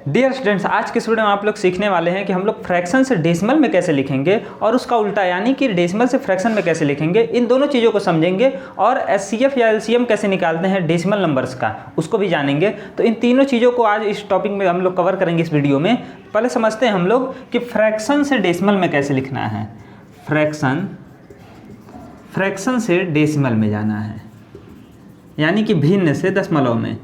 Dear students, आज के video में आप लोग सीखने वाले हैं कि हम लोग फ्रैक्शन से डेसिमल में कैसे लिखेंगे और उसका उल्टा यानी कि डेसिमल से फ्रैक्शन में कैसे लिखेंगे। इन दोनों चीज़ों को समझेंगे और एचसीएफ या एलसीएम कैसे निकालते हैं डेसिमल नंबर्स का, उसको भी जानेंगे। तो इन तीनों चीज़ों को आज इस टॉपिक में हम लोग कवर करेंगे इस वीडियो में। पहले समझते हैं हम लोग कि फ्रैक्शन से डेसिमल में कैसे लिखना है। फ्रैक्शन से डेसिमल में जाना है यानी कि भिन्न से दशमलव में।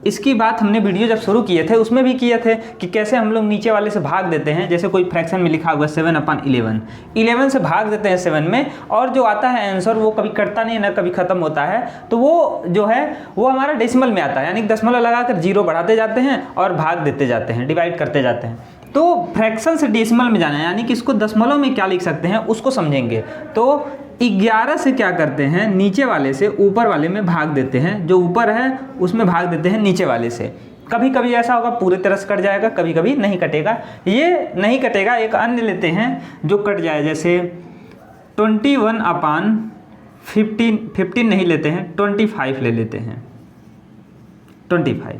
इसकी बात हमने वीडियो जब शुरू किए थे उसमें भी किए थे कि कैसे हम लोग नीचे वाले से भाग देते हैं। जैसे कोई फ्रैक्शन में लिखा हुआ 7/11, 11 से भाग देते हैं 7 में, और जो आता है आंसर वो कभी कटता नहीं ना कभी ख़त्म होता है। तो वो जो है वो हमारा डेसिमल में आता है, यानी दशमलव लगाकर 0 बढ़ाते जाते हैं और भाग देते जाते हैं, डिवाइड करते जाते हैं। तो फ्रैक्शन से डेसिमल में जाना है यानी कि इसको दशमलव में क्या लिख सकते हैं उसको समझेंगे। तो 11 से क्या करते हैं, नीचे वाले से ऊपर वाले में भाग देते हैं, जो ऊपर है उसमें भाग देते हैं नीचे वाले से। कभी कभी ऐसा होगा पूरी तरह से कट जाएगा, कभी कभी नहीं कटेगा। ये नहीं कटेगा, एक अन्य लेते हैं जो कट जाए, जैसे 21/15 नहीं लेते हैं, 25 ले लेते हैं। 25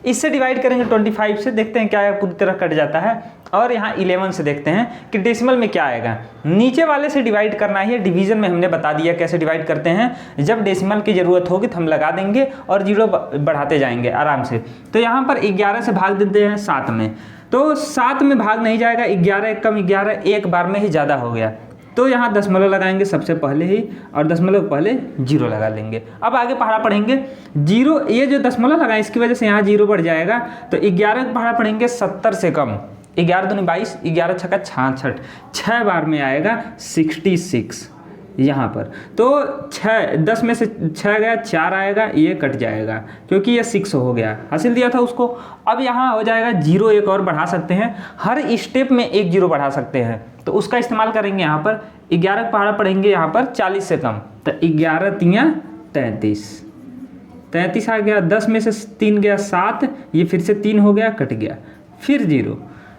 इससे डिवाइड करेंगे 25 से, देखते हैं क्या है, पूरी तरह कट जाता है। और यहाँ 11 से देखते हैं कि डेसिमल में क्या आएगा। नीचे वाले से डिवाइड करना ही है, डिवीजन में हमने बता दिया कैसे डिवाइड करते हैं। जब डेसिमल की ज़रूरत होगी तो हम लगा देंगे और 0 बढ़ाते जाएंगे आराम से। तो यहाँ पर 11 से भाग देते हैं 7 में, तो 7 में भाग नहीं जाएगा, 11 एक कम 11 एक बार में ही ज़्यादा हो गया। तो यहाँ दशमलव लगाएंगे सबसे पहले ही, और दशमलव पहले 0 लगा लेंगे। अब आगे पढ़ा पढ़ेंगे 0, ये जो दशमलव लगाए इसकी वजह से यहाँ 0 बढ़ जाएगा। तो 11 पढ़ा पढ़ेंगे 70 से कम, 11 दूनी 22, 11 छक्का 66, 6 बार में आएगा 66 यहाँ पर। तो 10 में से 6 गया, 4 आएगा, ये कट जाएगा क्योंकि ये 6 हो गया, हासिल दिया था उसको। अब यहाँ हो जाएगा 0, एक और बढ़ा सकते हैं, हर स्टेप में 1 0 बढ़ा सकते हैं, तो उसका इस्तेमाल करेंगे। यहाँ पर 11 पढ़ा पढ़ेंगे यहाँ पर 40 से कम, तो 11 तियाँ 33 आ गया। 10 में से 3 गया 7, ये फिर से 3 हो गया, कट गया, फिर 0,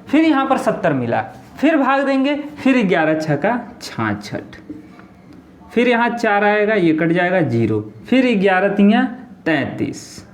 फिर यहाँ पर 70 मिला, फिर भाग देंगे, फिर 11 छक्का 66, फिर यहाँ 4 आएगा, ये कट जाएगा 0, फिर 11 तियाँ 33,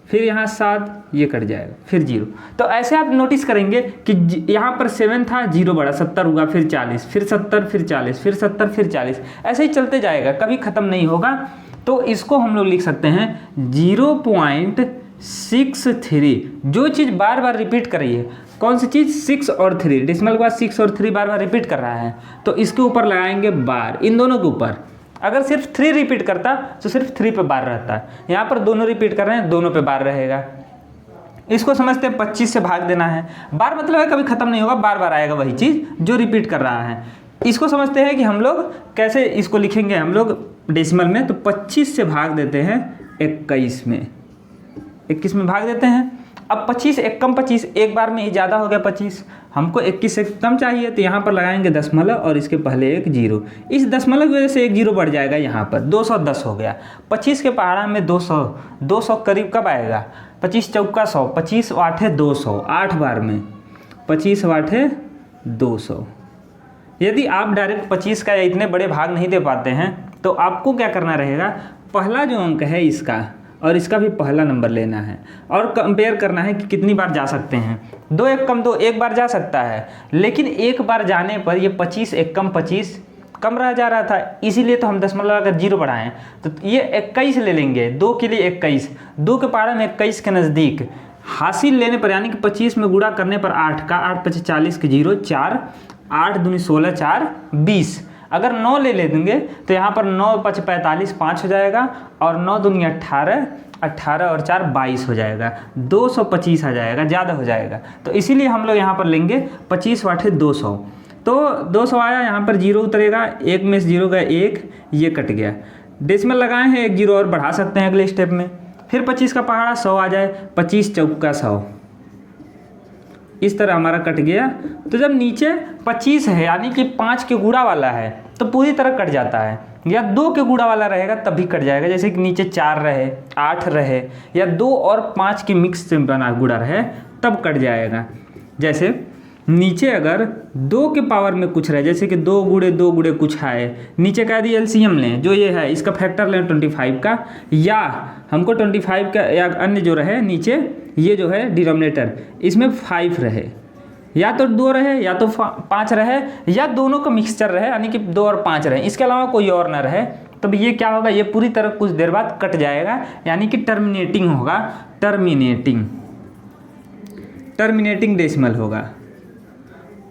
फिर यहाँ 7, ये कट जाएगा, फिर 0। तो ऐसे आप नोटिस करेंगे कि यहाँ पर 7 था, 0 बढ़ा, 70 हुआ, फिर 40, फिर 70, फिर 40, फिर 70, फिर 40, ऐसे ही चलते जाएगा, कभी ख़त्म नहीं होगा। तो इसको हम लोग लिख सकते हैं 0.63। जो चीज़ बार बार रिपीट कर रही है, कौन सी चीज़, 6 और 3, डेसिमल के बाद 6 और 3 बार बार रिपीट कर रहा है, तो इसके ऊपर लगाएंगे बार, इन दोनों के ऊपर। अगर सिर्फ 3 रिपीट करता तो सिर्फ 3 पे बार रहता है, यहाँ पर दोनों रिपीट कर रहे हैं, दोनों पे बार रहेगा। इसको समझते हैं 25 से भाग देना है, बार मतलब है कभी ख़त्म नहीं होगा, बार बार आएगा वही चीज़ जो रिपीट कर रहा है। इसको समझते हैं कि हम लोग कैसे इसको लिखेंगे हम लोग डेसिमल में। तो 25 से भाग देते हैं 21 में, 21 में भाग देते हैं। अब 25 एक कम 25, एक बार में ही ज़्यादा हो गया 25, हमको 21 से कम चाहिए, तो यहाँ पर लगाएंगे दशमलव और इसके पहले एक 0। इस दशमलव की वजह से 1 0 बढ़ जाएगा, यहाँ पर 210 हो गया। 25 के पहाड़ा में 200 करीब कब आएगा, 25 चौका 100, 25 8 200, 8 बार में 25 8 200। यदि आप डायरेक्ट 25 का या इतने बड़े भाग नहीं दे पाते हैं तो आपको क्या करना रहेगा, पहला जो अंक है इसका और इसका भी पहला नंबर लेना है और कंपेयर करना है कि कितनी बार जा सकते हैं। 2 एक कम 2 एक बार जा सकता है, लेकिन एक बार जाने पर ये 25 एक कम 25 कम रह जा रहा था, इसीलिए तो हम दशमलव लगाकर 0 बढ़ाएं। तो ये 21 ले लेंगे, 2 के लिए 21, 2 के पहाड़े में 21 के नज़दीक हासिल लेने पर, यानी कि 25 में गुणा करने पर 8 का 8 25 40 के 0 4, 8 दूनी 16 4 20। अगर 9 ले लेंगे तो यहाँ पर 9 5 45 5 हो जाएगा, और 9 दूनी 18, 18 और 4 22 हो जाएगा, 225 आ जाएगा, ज़्यादा हो जाएगा। तो इसीलिए हम लोग यहाँ पर लेंगे 25 8 200। तो 200 आया, यहाँ पर 0 उतरेगा, 1 में से 0 गया 1, ये कट गया। डेसिमल लगाए हैं, 1 0 और बढ़ा सकते हैं अगले स्टेप में, फिर 25 का पहाड़ा 100 आ जाए, 25 चौका 100, इस तरह हमारा कट गया। तो जब नीचे 25 है यानी कि 5 के गुणा वाला है तो पूरी तरह कट जाता है, या 2 के गुणा वाला रहेगा तब भी कट जाएगा। जैसे कि नीचे 4 रहे, 8 रहे, या 2 और 5 के मिक्स से बना गुणा रहे तब कट जाएगा। जैसे नीचे अगर 2 के पावर में कुछ रहे, जैसे कि 2 गुणे 2 गुणे कुछ आए, नीचे कह दी एलसीएम लें, जो ये है इसका फैक्टर लें 25 का, या हमको 25 का या अन्य जो रहे नीचे ये जो है डिनोमिनेटर इसमें 5 रहे, या तो 2 रहे या तो 5 रहे, या दोनों का मिक्सचर रहे यानी कि 2 और 5 रहे, इसके अलावा कोई और ना रहे, तब ये क्या होगा, ये पूरी तरह कुछ देर बाद कट जाएगा यानी कि टर्मिनेटिंग होगा, टर्मिनेटिंग डेसिमल होगा।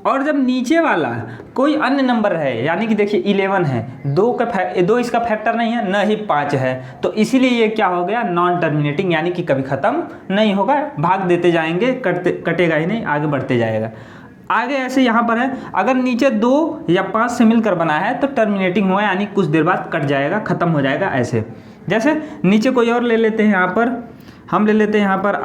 और जब नीचे वाला कोई अन्य नंबर है, यानी कि देखिए 11 है, 2 इसका फैक्टर नहीं है, न ही 5 है, तो इसीलिए ये क्या हो गया, नॉन टर्मिनेटिंग, यानी कि कभी ख़त्म नहीं होगा, भाग देते जाएंगे, कटेगा ही नहीं, आगे बढ़ते जाएगा। आगे ऐसे यहाँ पर है, अगर नीचे 2 या 5 से मिलकर बना है तो टर्मिनेटिंग हुआ, यानी कुछ देर बाद कट जाएगा, ख़त्म हो जाएगा। ऐसे जैसे नीचे कोई और ले लेते हैं, यहाँ पर हम ले लेते हैं यहाँ पर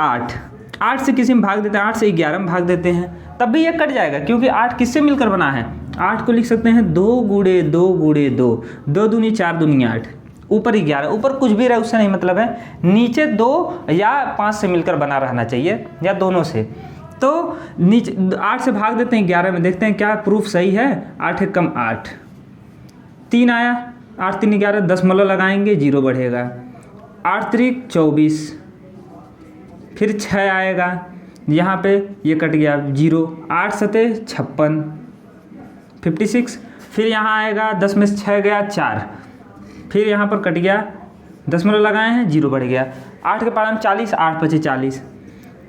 8 से किसी में भाग देते हैं, 8 से 11 में भाग देते हैं, तब भी ये कट जाएगा, क्योंकि 8 किससे मिलकर बना है, 8 को लिख सकते हैं 2 गुणे 2 गुणे 2, 2 दूनी 4 दूनी 8, ऊपर 11, ऊपर कुछ भी रहे उससे नहीं मतलब है, नीचे 2 या 5 से मिलकर बना रहना चाहिए, या दोनों से। तो नीचे 8 से भाग देते हैं 11 में, देखते हैं क्या प्रूफ सही है, 8 कम 8, 3 आया, 8 3 11, दशमलव लगाएंगे 0 बढ़ेगा, 8 3 24, फिर 6 आएगा, यहाँ पे ये कट गया 0, 8 7 56, 56, फिर यहाँ आएगा 10 में से 6 गया 4, फिर यहाँ पर कट गया, दशमलव लगाए हैं 0 बढ़ गया, 8 के पावर में 40, 8 5 40,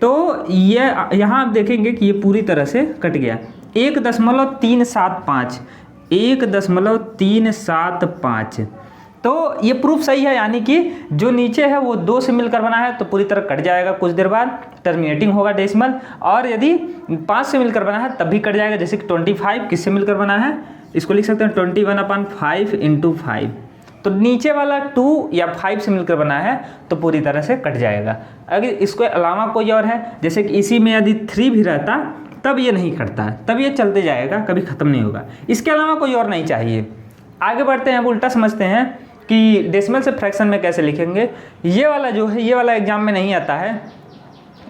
तो ये यहाँ आप देखेंगे कि ये पूरी तरह से कट गया, 1.375, 1.375, तो ये प्रूफ सही है, यानी कि जो नीचे है वो 2 से मिलकर बना है तो पूरी तरह कट जाएगा, कुछ देर बाद टर्मिनेटिंग होगा डेसिमल, और यदि 5 से मिलकर बना है तब भी कट जाएगा, जैसे कि 25 किससे मिलकर बना है, इसको लिख सकते हैं 21/5 × 5, तो नीचे वाला 2 या 5 से मिलकर बना है तो पूरी तरह से कट जाएगा। अगर इसके अलावा कोई और है, जैसे कि इसी में यदि 3 भी रहता तब ये नहीं कटता, तब ये चलते जाएगा, कभी ख़त्म नहीं होगा, इसके अलावा कोई और नहीं चाहिए। आगे बढ़ते हैं, अब उल्टा समझते हैं कि डेसिमल से फ्रैक्शन में कैसे लिखेंगे। ये वाला जो है, ये वाला एग्जाम में नहीं आता है,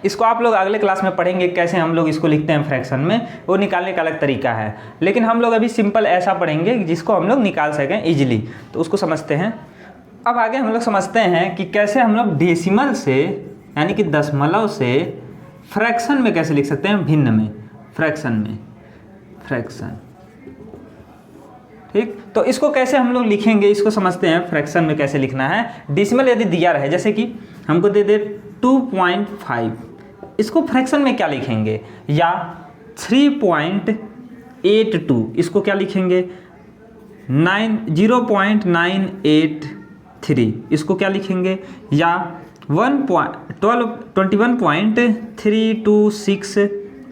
इसको आप लोग अगले क्लास में पढ़ेंगे कैसे हम लोग इसको लिखते हैं फ्रैक्शन में, वो निकालने का अलग तरीका है, लेकिन हम लोग अभी सिंपल ऐसा पढ़ेंगे जिसको हम लोग निकाल सकें इजीली, तो उसको समझते हैं। अब आगे हम लोग समझते हैं कि कैसे हम लोग डेसिमल से यानी कि दशमलव से फ्रैक्शन में कैसे लिख सकते हैं, भिन्न में, फ्रैक्शन, ठीक। तो इसको कैसे हम लोग लिखेंगे, इसको समझते हैं, फ्रैक्शन में कैसे लिखना है। डेसिमल यदि दिया रहे, जैसे कि हमको दे दे 2.5, इसको फ्रैक्शन में क्या लिखेंगे, या 3.82, इसको क्या लिखेंगे, 0.983, इसको क्या लिखेंगे, या 21.326,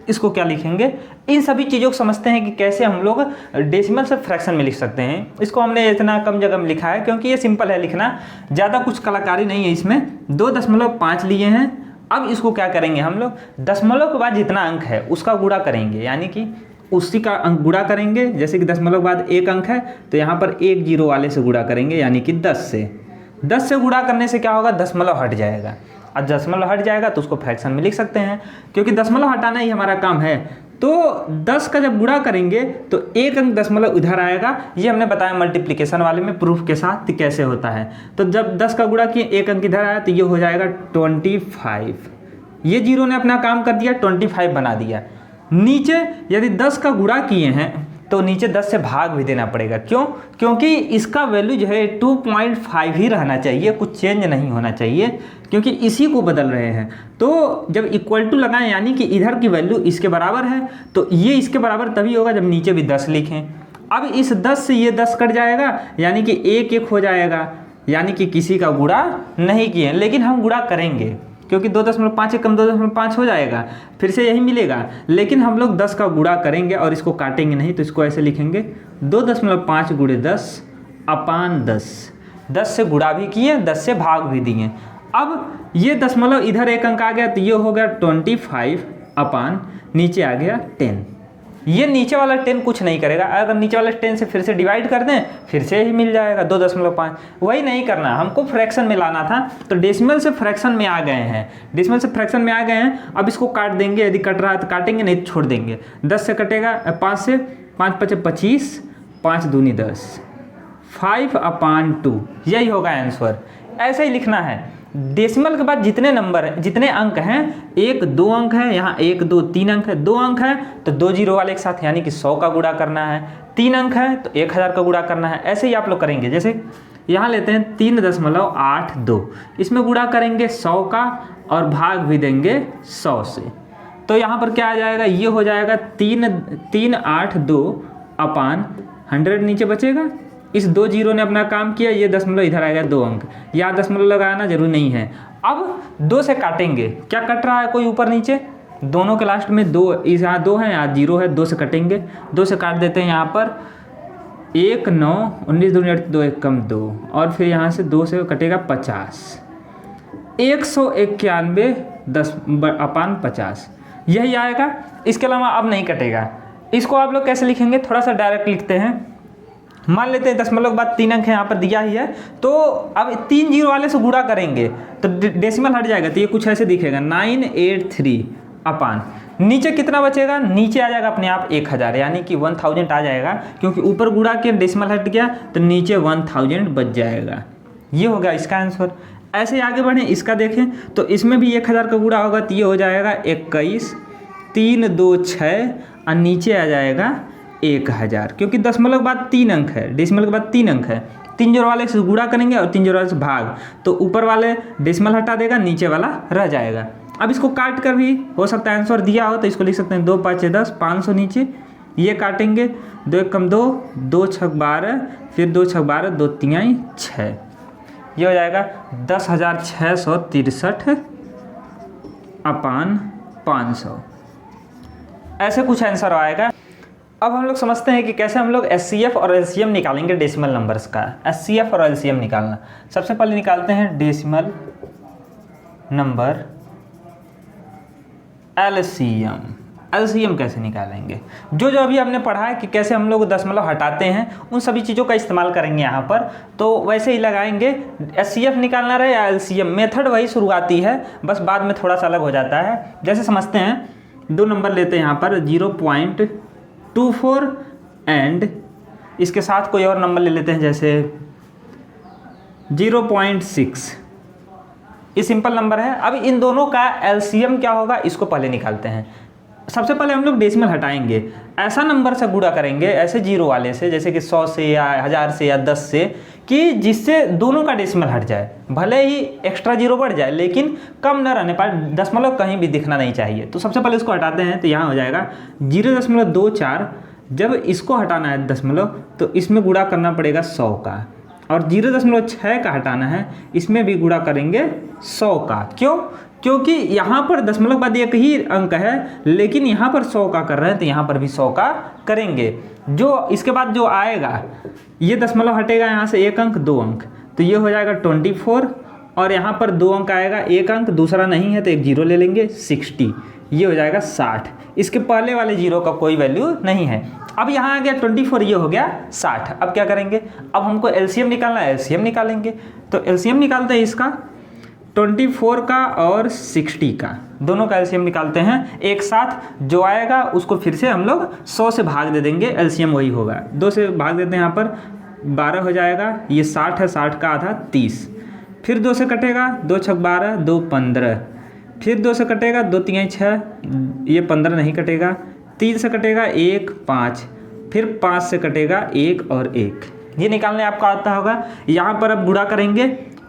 इसको क्या लिखेंगे। इन सभी चीज़ों को समझते हैं कि कैसे हम लोग डेसिमल से फ्रैक्शन में लिख सकते हैं। इसको हमने इतना कम जगह में लिखा है क्योंकि ये सिंपल है लिखना, ज़्यादा कुछ कलाकारी नहीं है इसमें। 2.5 लिए हैं, अब इसको क्या करेंगे हम लोग, दशमलव के बाद जितना अंक है उसका गुणा करेंगे, यानी कि उसी का अंक गुणा करेंगे। जैसे कि दशमलव के बाद 1 अंक है तो यहाँ पर 1 0 वाले से गुणा करेंगे, यानी कि 10 से। 10 से गुणा करने से क्या होगा, दशमलव हट जाएगा, और दशमलव हट जाएगा तो उसको फ्रैक्शन में लिख सकते हैं, क्योंकि दशमलव हटाना ही हमारा काम है। तो 10 का जब गुणा करेंगे तो 1 अंक दशमलव इधर आएगा, ये हमने बताया मल्टीप्लिकेशन वाले में प्रूफ के साथ कैसे होता है। तो जब 10 का गुणा किए 1 अंक इधर आया तो ये हो जाएगा 25, ये 0 ने अपना काम कर दिया, 25 बना दिया। नीचे यदि 10 का गुणा किए हैं तो नीचे 10 से भाग भी देना पड़ेगा, क्यों, क्योंकि इसका वैल्यू जो है 2.5 ही रहना चाहिए, कुछ चेंज नहीं होना चाहिए, क्योंकि इसी को बदल रहे हैं। तो जब इक्वल टू लगाएं, यानी कि इधर की वैल्यू इसके बराबर है, तो ये इसके बराबर तभी होगा जब नीचे भी 10 लिखें। अब इस 10 से ये 10 कट जाएगा, यानी कि 1 1 हो जाएगा, यानी कि किसी का गुणा नहीं किए, लेकिन हम गुणा करेंगे क्योंकि 2.5 कम 2.5 हो जाएगा, फिर से यही मिलेगा, लेकिन हम लोग 10 का गुणा करेंगे और इसको काटेंगे नहीं। तो इसको ऐसे लिखेंगे 2.5 × 10/10, 10 से गुणा भी किए, 10 से भाग भी दिए। अब ये दशमलव इधर 1 अंक आ गया तो ये हो गया 25 नीचे आ गया 10, ये नीचे वाला 10 कुछ नहीं करेगा, अगर नीचे वाला 10 से फिर से डिवाइड कर दें फिर से ही मिल जाएगा 2.5। वही नहीं करना, हमको फ्रैक्शन में लाना था, तो डेसिमल से फ्रैक्शन में आ गए हैं, डेसिमल से फ्रैक्शन में आ गए हैं। अब इसको काट देंगे, यदि कट रहा है तो काटेंगे, नहीं तो छोड़ देंगे। 10 से कटेगा 5 से, 5 × 5 = 25, 5 दूनी 10, 5/2 यही होगा आंसर। ऐसे ही लिखना है। डेसिमल के बाद जितने नंबर हैं, जितने अंक हैं, 1 2 अंक है, यहाँ 1 2 3 अंक है, 2 अंक है तो 2 जीरो वाले एक साथ यानी कि 100 का गुणा करना है, 3 अंक है तो 1000 का गुणा करना है। ऐसे ही आप लोग करेंगे। जैसे यहाँ लेते हैं 3.82, इसमें गुणा करेंगे 100 का और भाग भी देंगे 100 से, तो यहाँ पर क्या आ जाएगा, ये हो जाएगा 382/100 नीचे बचेगा। इस 2 जीरो ने अपना काम किया, ये दशमलव इधर आएगा 2 अंक, यहाँ दशमलव लगाना जरूरी नहीं है। अब 2 से काटेंगे, क्या कट रहा है कोई ऊपर नीचे, दोनों के लास्ट में 2, इस यहाँ 2 है, यहाँ 0 है, 2 से कटेंगे, 2 से काट देते हैं। यहाँ पर 1 9 19 दूनी 2 1 कम 2, और फिर यहाँ से 2 से कटेगा 50, 191 10/50 यही आएगा। इसके अलावा अब नहीं कटेगा। इसको आप लोग कैसे लिखेंगे, थोड़ा सा डायरेक्ट लिखते हैं। मान लेते हैं दशमलव के बाद 3 अंक है, यहाँ पर दिया ही है, तो अब 3 जीरो वाले से गुणा करेंगे तो डेसिमल हट जाएगा, तो ये कुछ ऐसे दिखेगा 983 नीचे कितना बचेगा, नीचे आ जाएगा अपने आप 1000 यानी कि 1000 आ जाएगा, क्योंकि ऊपर गुणा के डेसिमल हट गया तो नीचे 1000 बच जाएगा। ये होगा इसका आंसर। ऐसे आगे बढ़ें, इसका देखें तो इसमें भी 1000 का गुणा होगा, तो ये हो जाएगा 21 3 2 6 और नीचे आ जाएगा 1000, क्योंकि दशमलव के बाद 3 अंक है, डेसिमल के बाद 3 अंक है। 3 जीरो वाले से गुणा करेंगे और 3 जीरो वाले से भाग, तो ऊपर वाले डेसिमल हटा देगा, नीचे वाला रह जाएगा। अब इसको काट कर भी हो सकता है आंसर दिया हो, तो इसको लिख सकते हैं 2 5 10 500 नीचे, ये काटेंगे 2 1 कम 2 2 6 12, फिर 2 6 12 2 3 6, ये हो जाएगा 10,663/500। ऐसे कुछ आंसर आएगा। अब हम लोग समझते हैं कि कैसे हम लोग एचसीएफ और एलसीएम निकालेंगे डेसिमल नंबर्स का। एचसीएफ और एलसीएम निकालना, सबसे पहले निकालते हैं डेसिमल नंबर एलसीएम। एलसीएम कैसे निकालेंगे, जो अभी हमने पढ़ा है कि कैसे हम लोग दशमलव हटाते हैं, उन सभी चीज़ों का इस्तेमाल करेंगे यहाँ पर, तो वैसे ही लगाएंगे। एचसीएफ निकालना रहे या एलसीएम, मेथड वही शुरुआती है, बस बाद में थोड़ा सा अलग हो जाता है। जैसे समझते हैं, 2 नंबर लेते हैं यहाँ पर 0.24 एंड इसके साथ कोई और नंबर ले लेते हैं जैसे 0.6। ये सिंपल नंबर है। अब इन दोनों का एलसीएम क्या होगा, इसको पहले निकालते हैं। सबसे पहले हम लोग डेसिमल हटाएंगे, ऐसा नंबर से गुणा करेंगे, ऐसे जीरो वाले से, जैसे कि 100 से या 1000 से या 10 से, कि जिससे दोनों का डेसिमल हट जाए। भले ही एक्स्ट्रा जीरो बढ़ जाए लेकिन कम न रहने पर, दशमलव कहीं भी दिखना नहीं चाहिए। तो सबसे पहले इसको हटाते हैं, तो यहाँ हो जाएगा 0.24। जब इसको हटाना है दशमलव, तो इसमें गुणा करना पड़ेगा 100 का, और 0.6 का हटाना है, इसमें भी गुणा करेंगे 100 का। क्यों? क्योंकि यहाँ पर दशमलव बाद एक ही अंक है, लेकिन यहाँ पर 100 का कर रहे हैं, तो यहाँ पर भी 100 का करेंगे। जो इसके बाद जो आएगा, ये दशमलव हटेगा यहाँ से 1 अंक 2 अंक, तो ये हो जाएगा 24, और यहाँ पर 2 अंक आएगा, 1 अंक दूसरा नहीं है तो एक जीरो ले लेंगे 60, ये हो जाएगा 60। इसके पहले वाले जीरो का कोई वैल्यू नहीं है। अब यहाँ आ गया 24, ये हो गया 60। अब क्या करेंगे, अब हमको एलसीएम निकालना है, एलसीएम निकालेंगे। तो एलसीएम निकालते हैं इसका 24 का और 60 का, दोनों का एलसीएम निकालते हैं एक साथ। जो आएगा उसको फिर से हम लोग 100 से भाग दे देंगे, एलसीएम वही होगा। 2 से भाग देते हैं, यहाँ पर 12 हो जाएगा, ये 60 है, 60 का आधा 30, फिर 2 से कटेगा, 2 6 12 2 15, फिर 2 से कटेगा, 2 3 6, ये 15 नहीं कटेगा, 3 से कटेगा 1 5, फिर 5 से कटेगा 1 और 1, ये निकालने आपको आता होगा। यहाँ पर अब गुणा करेंगे,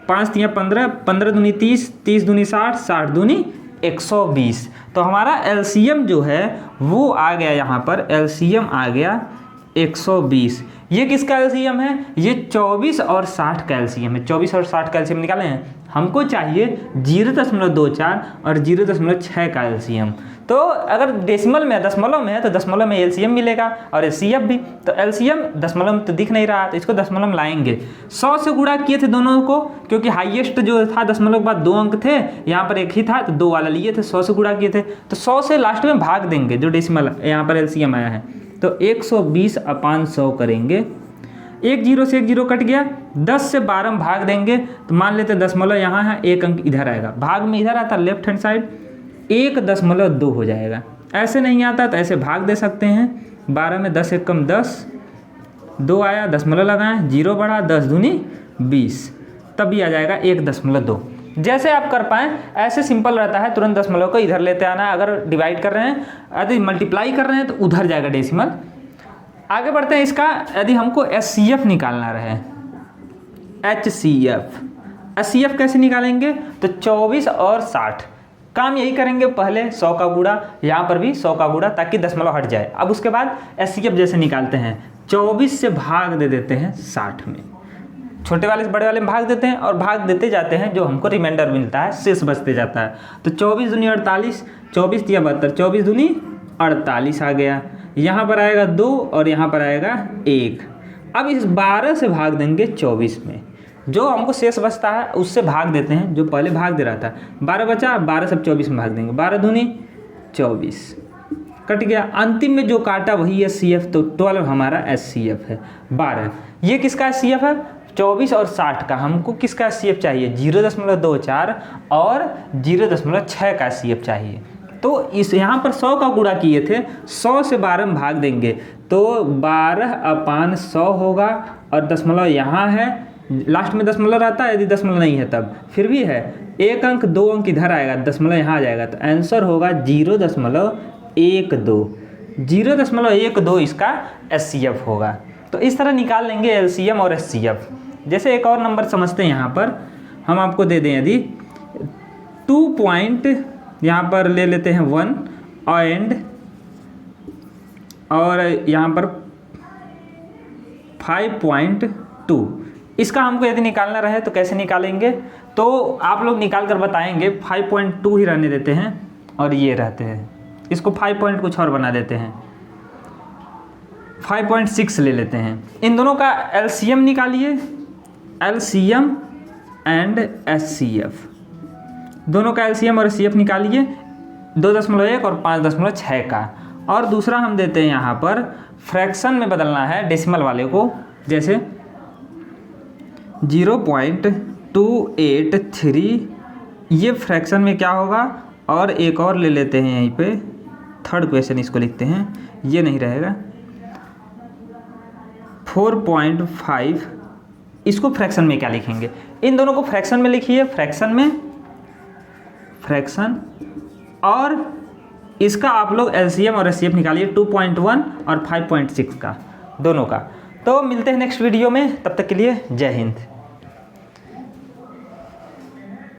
5 3 15, 15 दूनी 30, 30 दूनी 60, 60 दूनी 120। तो हमारा एलसीएम जो है वो आ गया, यहाँ पर एलसीएम आ गया 120। ये किसका एलसीएम है, ये 24 और 60 का एलसीएम है। 24 और 60 का एलसीएम निकाले हैं, हमको चाहिए 0.24 और 0.6 का एलसीएम। तो अगर डेसिमल में दशमलव में है तो दशमलव में एलसीएम मिलेगा और एचसीएफ भी। तो एलसीएम दशमलव में तो दिख नहीं रहा, तो इसको दशमलव में लाएंगे। 100 से गुणा किए थे दोनों को, क्योंकि हाईएस्ट जो था दशमलव के बाद 2 अंक थे, यहाँ पर एक ही था तो 2 वाला लिए थे, 100 से गुणा किए थे। तो 100 से लास्ट में भाग देंगे जो डेसिमल यहाँ पर एलसीएम आया है, तो 120/100 करेंगे। 1 0 से 1 0 कट गया। 10 से 12 में भाग देंगे तो मान लेते दशमलव यहाँ है, 1 अंक इधर आएगा, भाग में इधर आता लेफ्ट हैंड साइड, 1.2 हो जाएगा। ऐसे नहीं आता तो ऐसे भाग दे सकते हैं। 12 में 10 1 कम 10, 2 आया, दशमलव लगाएं, 0 बढ़ा, 10 दूनी 20, तभी आ जाएगा 1.2। जैसे आप कर पाएँ ऐसे सिंपल रहता है, तुरंत दशमलव को इधर लेते आना है। अगर डिवाइड कर रहे हैं, यदि मल्टीप्लाई कर रहे हैं तो उधर जाएगा डेसिमल। आगे बढ़ते हैं। इसका यदि हमको एचसीएफ निकालना रहे, एचसीएफ कैसे निकालेंगे, तो 24 और 60 काम यही करेंगे, पहले 100 का गुणा, यहाँ पर भी 100 का गुणा, ताकि दशमलव हट जाए। अब उसके बाद एचसीएफ जैसे निकालते हैं, 24 से भाग दे देते हैं 60 में, छोटे वाले से बड़े वाले में भाग देते हैं और भाग देते जाते हैं, जो हमको रिमाइंडर मिलता है, शेष बचते जाता है। तो 24 दूनी 48, 24 तिया 72, 24 दूनी 48 आ गया। यहाँ पर आएगा 2 और यहाँ पर आएगा 1। अब इस 12 से भाग देंगे 24 में, जो हमको शेष बचता है उससे भाग देते हैं, जो पहले भाग दे रहा था। 12 बचा, 12 से 24 में भाग देंगे, 12 दूनी 24 कट गया। अंतिम में जो काटा वही एचसीएफ, तो 12 हमारा एचसीएफ है। 12 ये किसका एचसीएफ है, 24 और 60 का। हमको किसका एचसीएफ चाहिए, 0.24 और 0.6 का एचसीएफ चाहिए। तो इस यहाँ पर 100 का गुणा किए थे, 100 से 12 में भाग देंगे तो 12/100 होगा, और दशमलव यहाँ है, लास्ट में दशमलव रहता है, यदि दशमलव नहीं है तब फिर भी है, 1 अंक 2 अंक इधर आएगा, दशमलव यहाँ आ जाएगा, तो आंसर होगा 0.12। 0.12 इसका एचसीएफ होगा। तो इस तरह निकाल लेंगे एलसीएम और एचसीएफ। जैसे एक और नंबर समझते हैं, यहाँ पर हम आपको दे दें, यदि 2 पॉइंट यहाँ पर ले लेते हैं 1 और यहाँ पर 5.2, इसका हमको यदि निकालना रहे तो कैसे निकालेंगे, तो आप लोग निकाल कर बताएंगे। 5.2 ही रहने देते हैं और ये रहते हैं, इसको 5 पॉइंट कुछ और बना देते हैं, 5.6 ले लेते हैं। इन दोनों का एलसीएम निकालिए, एलसीएम एंड एचसीएफ, दोनों का एलसीएम और एचसीएफ निकालिए, 2.1 और 5.6 का। और दूसरा हम देते हैं यहाँ पर फ्रैक्शन में बदलना है डेसिमल वाले को, जैसे 0.283, ये फ्रैक्शन में क्या होगा। और एक और ले लेते हैं, यहीं पे थर्ड क्वेश्चन इसको लिखते हैं, ये नहीं रहेगा, 4.5, इसको फ्रैक्शन में क्या लिखेंगे, इन दोनों को फ्रैक्शन में लिखिए, फ्रैक्शन और इसका आप लोग एलसीएम और एचसीएफ निकालिए, 2.1 और 5.6 का, दोनों का। तो मिलते हैं नेक्स्ट वीडियो में, तब तक के लिए जय हिंद।